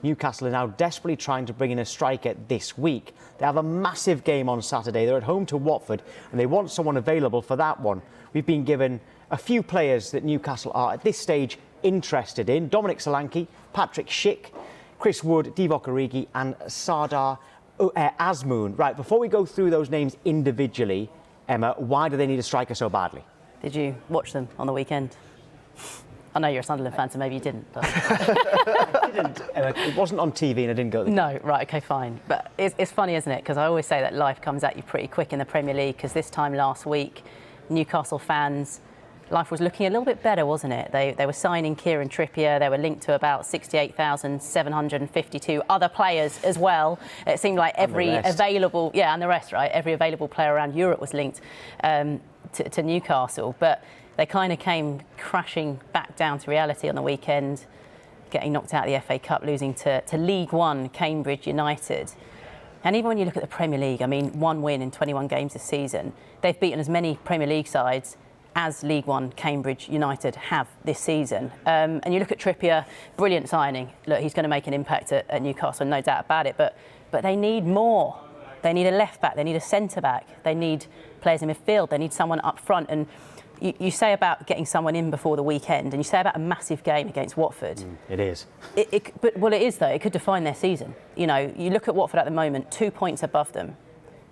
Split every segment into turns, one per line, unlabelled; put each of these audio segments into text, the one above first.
Newcastle are now desperately trying to bring in a striker this week. They have a massive game on Saturday. They're at home to Watford, and they want someone available for that one. We've been given a few players that Newcastle are, at this stage, interested in. Dominic Solanke, Patrick Schick, Chris Wood, Divock Origi and Sardar Azmoun. Right, before we go through those names individually, Emma, why do they need a striker so badly?
Did you watch them on the weekend? I know you're a Sunderland fan, so maybe you didn't. But...
I didn't. It wasn't on TV and I didn't go there.
No, right, OK, fine. But it's funny, isn't it? Because I always say that life comes at you pretty quick in the Premier League, because this time last week, Newcastle fans... life was looking a little bit better, wasn't it? They were signing Kieran Trippier. They were linked to about 68,752 other players as well. It seemed like every available... Yeah, and the rest, right? Every available player around Europe was linked to Newcastle. But they kind of came crashing back down to reality on the weekend, getting knocked out of the FA Cup, losing to League One Cambridge United. And even when you look at the Premier League, I mean, 1 win in 21 games this season. They've beaten as many Premier League sides as League One Cambridge United have this season. And you look at Trippier, brilliant signing. Look, he's going to make an impact at Newcastle, no doubt about it. But they need more. They need a left-back, they need a centre-back, they need players in midfield, they need someone up front. And you say about getting someone in before the weekend, and you say about a massive game against Watford.
It is.
Well, it is, though. It could define their season. You know, you look at Watford at the moment, 2 points above them,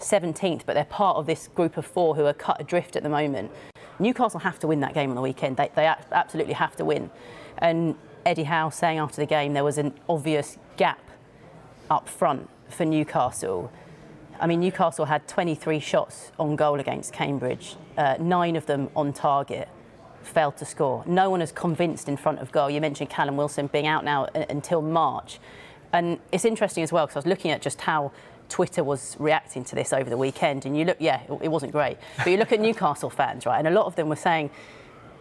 17th, but they're part of this group of 4 who are cut adrift at the moment. Newcastle have to win that game on the weekend. They absolutely have to win. And Eddie Howe saying after the game there was an obvious gap up front for Newcastle. I mean, Newcastle had 23 shots on goal against Cambridge, 9 of them on target, failed to score. No one is convinced in front of goal. You mentioned Callum Wilson being out now until March. And it's interesting as well, because I was looking at just how Twitter was reacting to this over the weekend, and you look, yeah, it wasn't great. But you look at Newcastle fans, right, and a lot of them were saying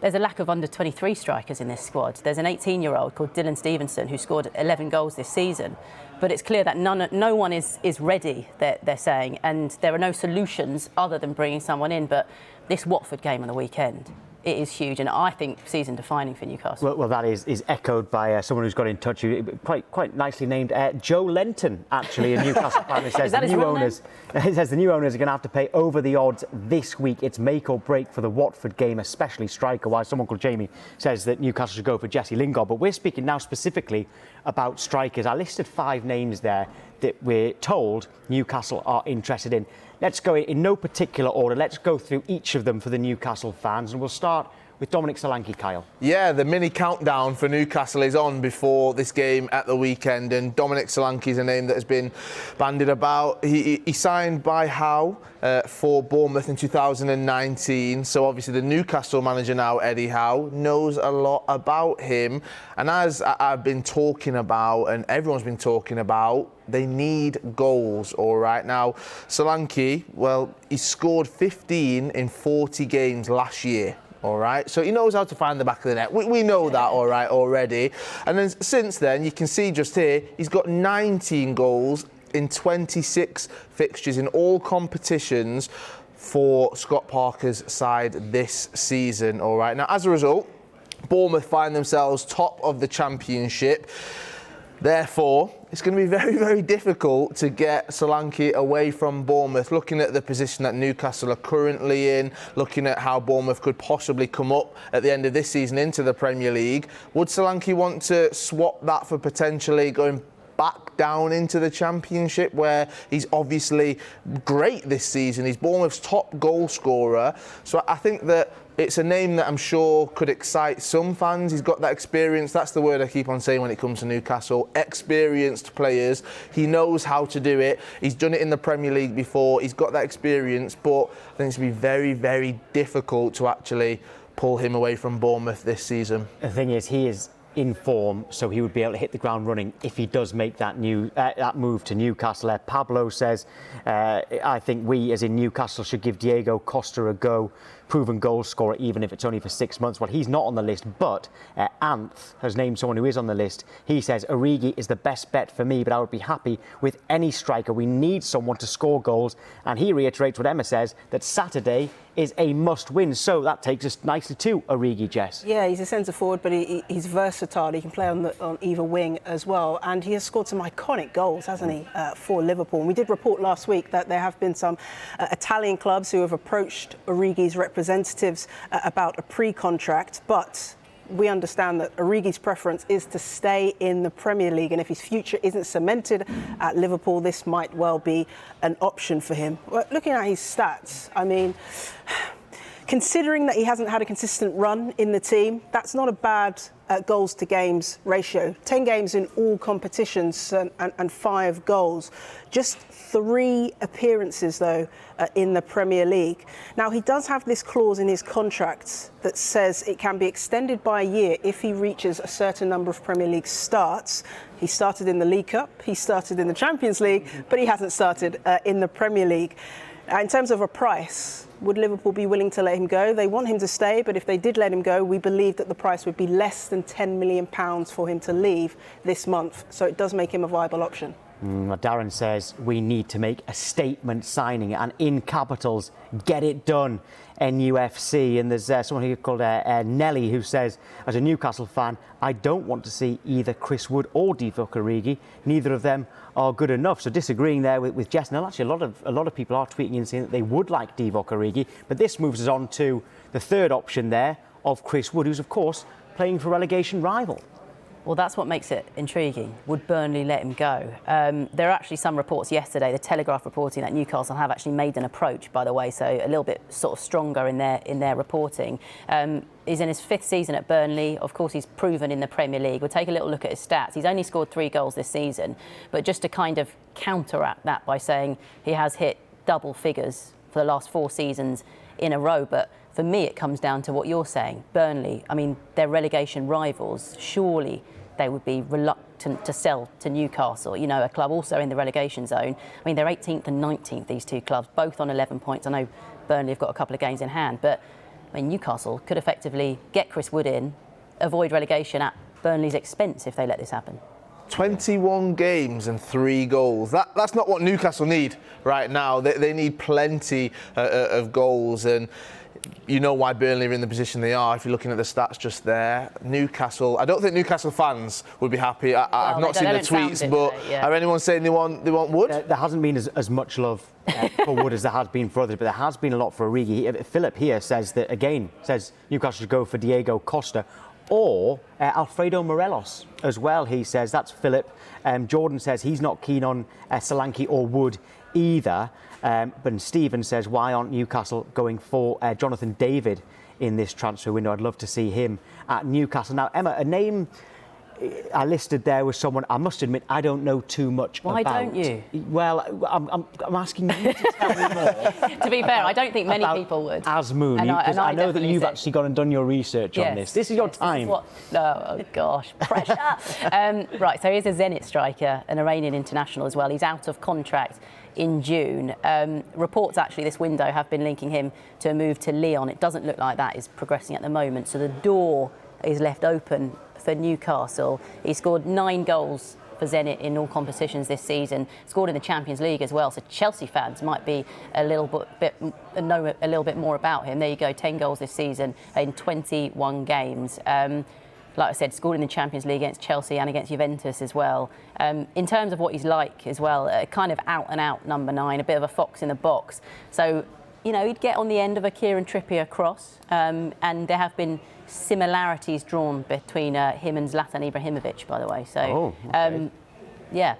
there's a lack of under-23 strikers in this squad. There's an 18-year-old called Dylan Stevenson who scored 11 goals this season. But it's clear that no one is ready, they're saying, and there are no solutions other than bringing someone in. But this Watford game on the weekend, it is huge, and I think season-defining for Newcastle.
Well, that is echoed by someone who's got in touch, quite nicely named Joe Lenton, actually, a Newcastle fan. He says the new owners are going to have to pay over the odds this week. It's make or break for the Watford game, especially striker-wise. Someone called Jamie says that Newcastle should go for Jesse Lingard, but we're speaking now specifically about strikers. I listed 5 names there that we're told Newcastle are interested in. Let's go in no particular order. Let's go through each of them for the Newcastle fans, and we'll start with Dominic Solanke, Kyle.
Yeah, the mini countdown for Newcastle is on before this game at the weekend, and Dominic Solanke is a name that has been bandied about. He signed by Howe for Bournemouth in 2019, so obviously the Newcastle manager now, Eddie Howe, knows a lot about him. And as I've been talking about, and everyone's been talking about, they need goals, all right? Now, Solanke, well, he scored 15 in 40 games last year. All right, so he knows how to find the back of the net. We know that, all right, already. And then since then, you can see just here, he's got 19 goals in 26 fixtures in all competitions for Scott Parker's side this season, all right. Now, as a result, Bournemouth find themselves top of the Championship. Therefore, it's going to be very, very difficult to get Solanke away from Bournemouth. Looking at the position that Newcastle are currently in, looking at how Bournemouth could possibly come up at the end of this season into the Premier League, would Solanke want to swap that for potentially going back down into the Championship, where he's obviously great this season? He's Bournemouth's top goal scorer. So I think that it's a name that I'm sure could excite some fans. He's got that experience. That's the word I keep on saying when it comes to Newcastle. Experienced players. He knows how to do it. He's done it in the Premier League before. He's got that experience. But I think it's going to be very, very difficult to actually pull him away from Bournemouth this season.
The thing is, he is in form, so he would be able to hit the ground running if he does make that move to Newcastle. Pablo says, I think we, as in Newcastle, should give Diego Costa a go. proven goal scorer, even if it's only for 6 months. Well, he's not on the list, but Anth has named someone who is on the list. He says, Origi is the best bet for me, but I would be happy with any striker. We need someone to score goals. And he reiterates what Emma says, that Saturday is a must-win. So that takes us nicely to Origi, Jess.
Yeah, he's a centre-forward, but he's versatile. He can play on either wing as well. And he has scored some iconic goals, hasn't he, for Liverpool. And we did report last week that there have been some Italian clubs who have approached Origi's representatives about a pre-contract, but we understand that Origi's preference is to stay in the Premier League, and if his future isn't cemented at Liverpool, this might well be an option for him. Well, looking at his stats, I mean, considering that he hasn't had a consistent run in the team, that's not a bad goals to games ratio. 10 games in all competitions and 5 goals. Just 3 appearances, though, in the Premier League. Now, he does have this clause in his contract that says it can be extended by a year if he reaches a certain number of Premier League starts. He started in the League Cup, he started in the Champions League, but he hasn't started in the Premier League. In terms of a price, would Liverpool be willing to let him go? They want him to stay, but if they did let him go, we believe that the price would be less than £10 million for him to leave this month. So it does make him a viable option.
Darren says we need to make a statement signing, and in capitals, get it done, NUFC. And there's someone here called Nelly who says, as a Newcastle fan, I don't want to see either Chris Wood or Divock Origi. Neither of them are good enough. So disagreeing there with Jess. Now, actually, a lot of people are tweeting and saying that they would like Divock Origi, but this moves us on to the third option there of Chris Wood, who's of course playing for relegation rival.
Well, that's what makes it intriguing. Would Burnley let him go? There are actually some reports yesterday, the Telegraph reporting that Newcastle have actually made an approach, by the way, so a little bit sort of stronger in their reporting. He's in his 5th season at Burnley. Of course, he's proven in the Premier League. We'll take a little look at his stats. He's only scored 3 goals this season, but just to kind of counteract that by saying he has hit double figures for the last 4 seasons in a row. But for me, it comes down to what you're saying. Burnley, I mean, they're relegation rivals. Surely they would be reluctant to sell to Newcastle, you know, a club also in the relegation zone. I mean, they're 18th and 19th, these 2 clubs, both on 11 points. I know Burnley have got a couple of games in hand, but I mean, Newcastle could effectively get Chris Wood in, avoid relegation at Burnley's expense if they let this happen.
21 games and 3 goals. That's not what Newcastle need right now. They need plenty of goals, and you know why Burnley are in the position they are if you're looking at the stats just there. Newcastle, I don't think Newcastle fans would be happy. I've not seen the tweets, but are anyone saying they want Wood?
There hasn't been as much love for Wood as there has been for others, but there has been a lot for Origi. Philip here says that, again, says Newcastle should go for Diego Costa or Alfredo Morelos as well. He says, that's Philip. Jordan says he's not keen on Solanke or Wood either. But Stephen says, why aren't Newcastle going for Jonathan David in this transfer window? I'd love to see him at Newcastle. Now, Emma, a name I listed there was someone I must admit I don't know too much about.
Why don't you?
Well, I'm asking you to tell me more.
To be fair, I don't think many people would.
Azmoun, because I know that you've actually gone and done your research on this. This is your time.
Oh, gosh, pressure. Right, so he's a Zenit striker, an Iranian international as well. He's out of contract in June. Reports actually this window have been linking him to a move to Lyon. It doesn't look like that is progressing at the moment, so the door is left open for Newcastle. He scored 9 goals for Zenit in all competitions this season, scored in the Champions League as well, so Chelsea fans might be know a little bit more about him. There you go, 10 goals this season in 21 games. Like I said, scored in the Champions League against Chelsea and against Juventus as well. In terms of what he's like as well, kind of out-and-out number 9, a bit of a fox in the box. So, you know, he'd get on the end of a Kieran Trippier cross, and there have been similarities drawn between him and Zlatan Ibrahimovic, by the way. So, yeah,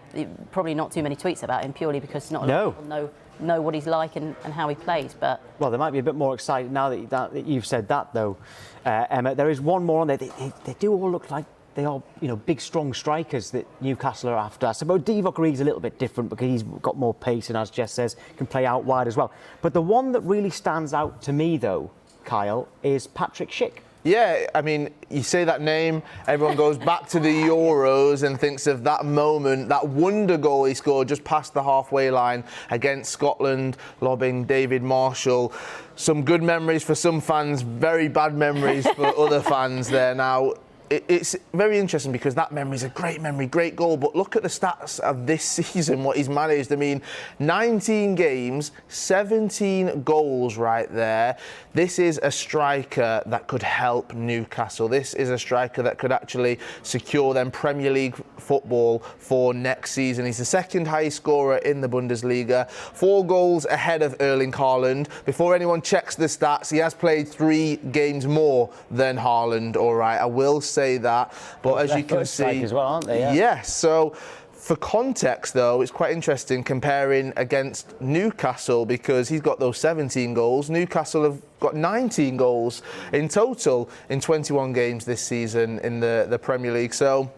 probably not too many tweets about him, purely because not a lot of people know what he's like and how he plays. But
well, they might be a bit more excited now that you've said that, though, Emma. There is one more on there. They do all look like they are, you know, big, strong strikers that Newcastle are after. I suppose Divock Origi's a little bit different because he's got more pace and, as Jess says, can play out wide as well. But the one that really stands out to me, though, Kyle, is Patrick Schick.
Yeah, I mean, you say that name, everyone goes back to the Euros and thinks of that moment, that wonder goal he scored just past the halfway line against Scotland, lobbing David Marshall. Some good memories for some fans, very bad memories for other fans there. Now, it's very interesting because that memory is a great memory, great goal. But look at the stats of this season, what he's managed. I mean, 19 games, 17 goals right there. This is a striker that could help Newcastle. This is a striker that could actually secure them Premier League football for next season. He's the second highest scorer in the Bundesliga, 4 goals ahead of Erling Haaland. Before anyone checks the stats, he has played 3 games more than Haaland, all right, I will say that, but as you can see
as well, aren't they? Yeah.
Yes, so for context though, it's quite interesting comparing against Newcastle because he's got those 17 goals. Newcastle have got 19 goals in total in 21 games this season in the Premier League. So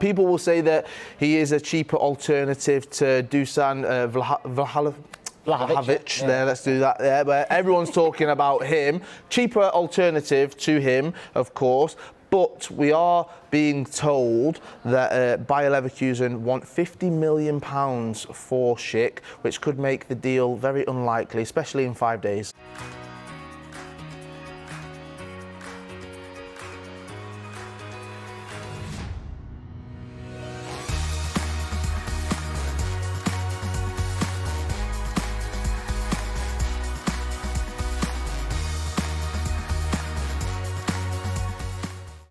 people will say that he is a cheaper alternative to Dusan Vlahovic,
yeah.
There, let's do that there. But everyone's talking about him. Cheaper alternative to him, of course. But we are being told that Bayer Leverkusen want £50 million for Schick, which could make the deal very unlikely, especially in 5 days.